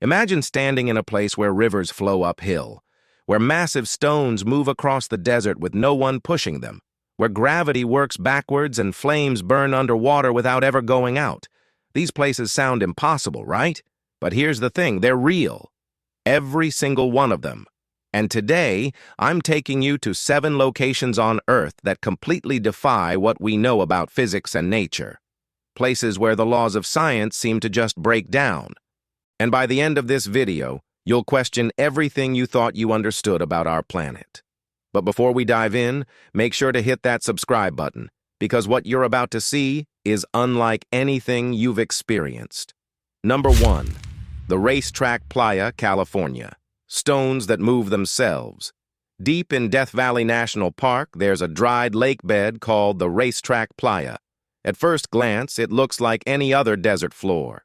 Imagine standing in a place where rivers flow uphill, where massive stones move across the desert with no one pushing them, where gravity works backwards and flames burn underwater without ever going out. These places sound impossible, right? But here's the thing, they're real. Every single one of them. And today, I'm taking you to 7 locations on Earth that completely defy what we know about physics and nature. Places where the laws of science seem to just break down. And by the end of this video, you'll question everything you thought you understood about our planet. But before we dive in, make sure to hit that subscribe button, because what you're about to see is unlike anything you've experienced. Number 1. The Racetrack, Playa, California. Stones that move themselves. Deep in Death Valley National Park, there's a dried lake bed called the Racetrack Playa. At first glance, it looks like any other desert floor.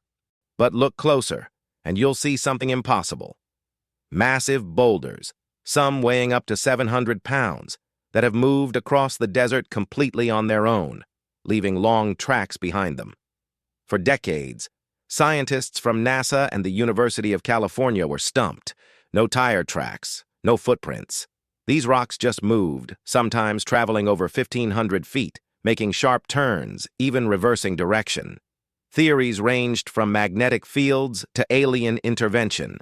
But look closer, and you'll see something impossible. Massive boulders, some weighing up to 700 pounds, that have moved across the desert completely on their own, leaving long tracks behind them. For decades, scientists from NASA and the University of California were stumped. No tire tracks, no footprints. These rocks just moved, sometimes traveling over 1,500 feet, making sharp turns, even reversing direction. Theories ranged from magnetic fields to alien intervention.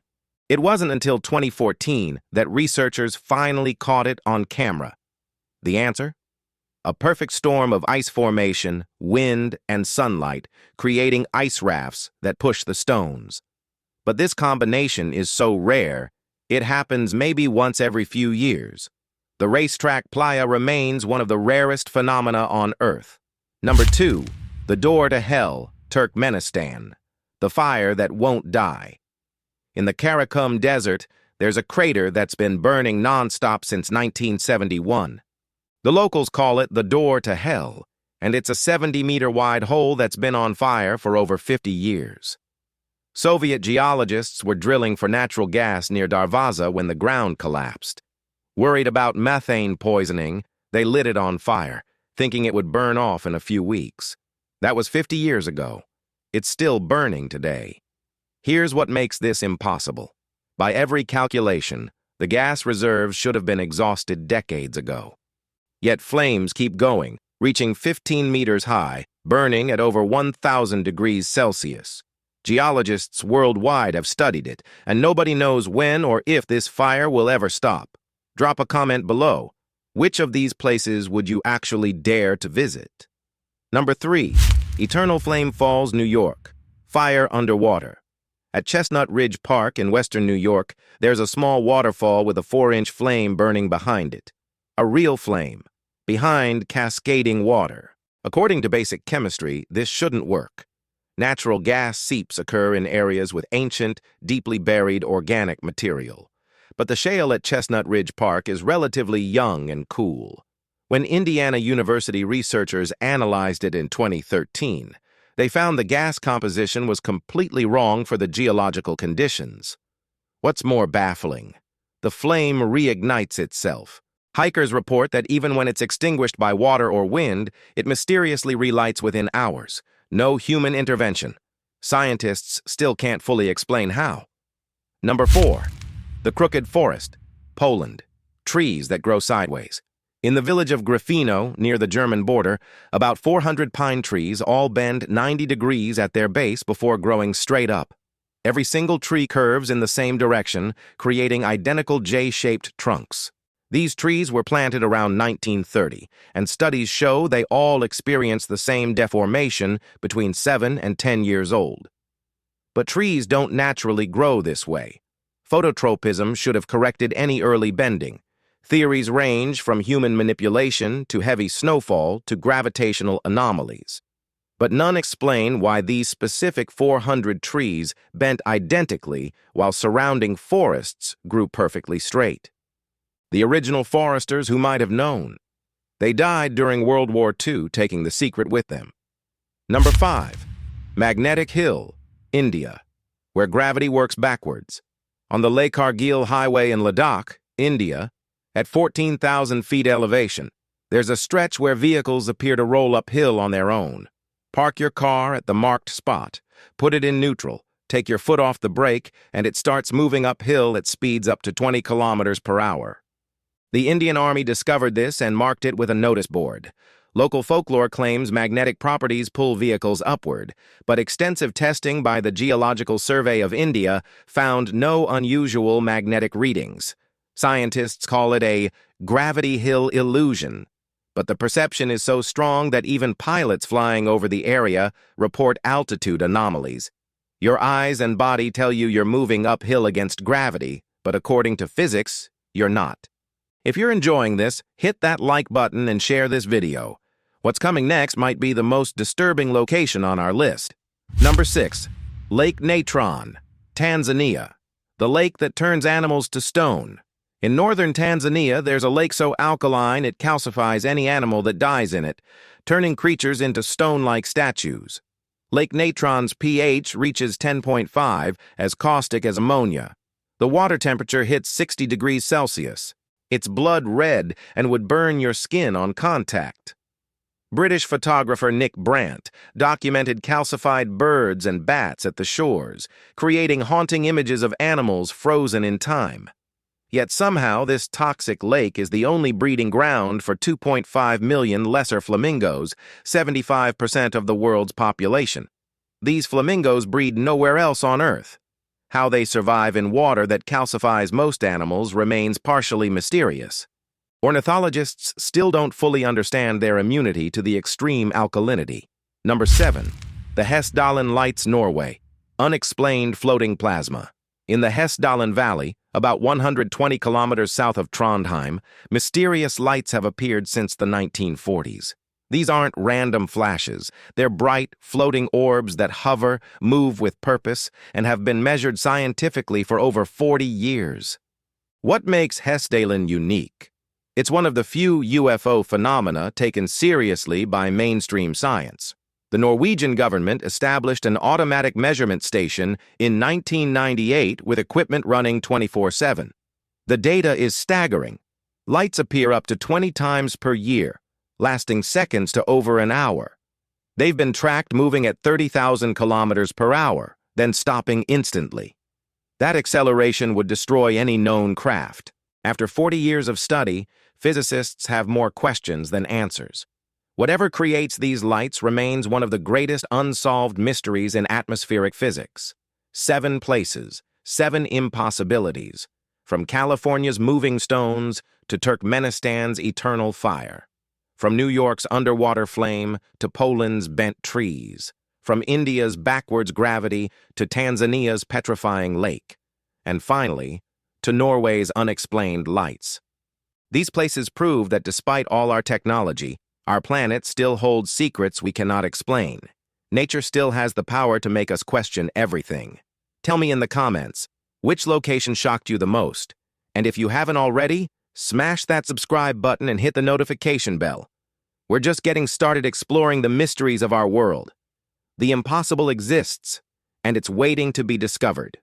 It wasn't until 2014 that researchers finally caught it on camera. The answer? A perfect storm of ice formation, wind, and sunlight, creating ice rafts that push the stones. But this combination is so rare, it happens maybe once every few years. The Racetrack Playa remains one of the rarest phenomena on Earth. Number 2, the door to hell, Turkmenistan. The fire that won't die. In the Karakum Desert, there's a crater that's been burning non-stop since 1971. The locals call it the door to hell, and it's a 70-meter-wide hole that's been on fire for over 50 years. Soviet geologists were drilling for natural gas near Darvaza when the ground collapsed. Worried about methane poisoning, they lit it on fire, thinking it would burn off in a few weeks. That was 50 years ago. It's still burning today. Here's what makes this impossible. By every calculation, the gas reserves should have been exhausted decades ago. Yet flames keep going, reaching 15 meters high, burning at over 1,000 degrees Celsius. Geologists worldwide have studied it, and nobody knows when or if this fire will ever stop. Drop a comment below. Which of these places would you actually dare to visit? Number 3. Eternal Flame Falls, New York. Fire underwater. At Chestnut Ridge Park in western New York, there's a small waterfall with a 4-inch flame burning behind it. A real flame, behind cascading water. According to basic chemistry, this shouldn't work. Natural gas seeps occur in areas with ancient, deeply buried organic material. But the shale at Chestnut Ridge Park is relatively young and cool. When Indiana University researchers analyzed it in 2013, they found the gas composition was completely wrong for the geological conditions. What's more baffling? The flame reignites itself. Hikers report that even when it's extinguished by water or wind, it mysteriously relights within hours. No human intervention. Scientists still can't fully explain how. Number 4. The Crooked Forest, Poland. Trees that grow sideways. In the village of Gryfino, near the German border, about 400 pine trees all bend 90 degrees at their base before growing straight up. Every single tree curves in the same direction, creating identical J-shaped trunks. These trees were planted around 1930, and studies show they all experience the same deformation between 7 and 10 years old. But trees don't naturally grow this way. Phototropism should have corrected any early bending. Theories range from human manipulation to heavy snowfall to gravitational anomalies. But none explain why these specific 400 trees bent identically while surrounding forests grew perfectly straight. The original foresters who might have known. They died during World War II, taking the secret with them. Number 5. Magnetic Hill, India, where gravity works backwards. On the Leh Kargil Highway in Ladakh, India, at 14,000 feet elevation, there's a stretch where vehicles appear to roll uphill on their own. Park your car at the marked spot, put it in neutral, Take your foot off the brake, and it starts moving uphill at speeds up to 20 kilometers per hour. The Indian Army discovered this and marked it with a notice board. Local folklore claims magnetic properties pull vehicles upward, but extensive testing by the Geological Survey of India found no unusual magnetic readings. Scientists call it a gravity hill illusion, but the perception is so strong that even pilots flying over the area report altitude anomalies. Your eyes and body tell you you're moving uphill against gravity, but according to physics, you're not. If you're enjoying this, hit that like button and share this video. What's coming next might be the most disturbing location on our list. Number 6. Lake Natron, Tanzania. The lake that turns animals to stone. In northern Tanzania, there's a lake so alkaline it calcifies any animal that dies in it, turning creatures into stone-like statues. Lake Natron's pH reaches 10.5, as caustic as ammonia. The water temperature hits 60 degrees Celsius. It's blood red and would burn your skin on contact. British photographer Nick Brandt documented calcified birds and bats at the shores, creating haunting images of animals frozen in time. Yet somehow this toxic lake is the only breeding ground for 2.5 million lesser flamingos, 75% of the world's population. These flamingos breed nowhere else on Earth. How they survive in water that calcifies most animals remains partially mysterious. Ornithologists still don't fully understand their immunity to the extreme alkalinity. Number 7. The Hessdalen Lights, Norway. Unexplained floating plasma. In the Hessdalen Valley, about 120 kilometers south of Trondheim, mysterious lights have appeared since the 1940s. These aren't random flashes. They're bright, floating orbs that hover, move with purpose, and have been measured scientifically for over 40 years. What makes Hessdalen unique? It's one of the few UFO phenomena taken seriously by mainstream science. The Norwegian government established an automatic measurement station in 1998 with equipment running 24/7. The data is staggering. Lights appear up to 20 times per year, lasting seconds to over an hour. They've been tracked moving at 30,000 kilometers per hour, then stopping instantly. That acceleration would destroy any known craft. After 40 years of study, physicists have more questions than answers. Whatever creates these lights remains one of the greatest unsolved mysteries in atmospheric physics. 7 places, 7 impossibilities, from California's moving stones to Turkmenistan's eternal fire. From New York's underwater flame to Poland's bent trees. From India's backwards gravity to Tanzania's petrifying lake. And finally, to Norway's unexplained lights. These places prove that despite all our technology, our planet still holds secrets we cannot explain. Nature still has the power to make us question everything. Tell me in the comments, which location shocked you the most? And if you haven't already, smash that subscribe button and hit the notification bell. We're just getting started exploring the mysteries of our world. The impossible exists, and it's waiting to be discovered.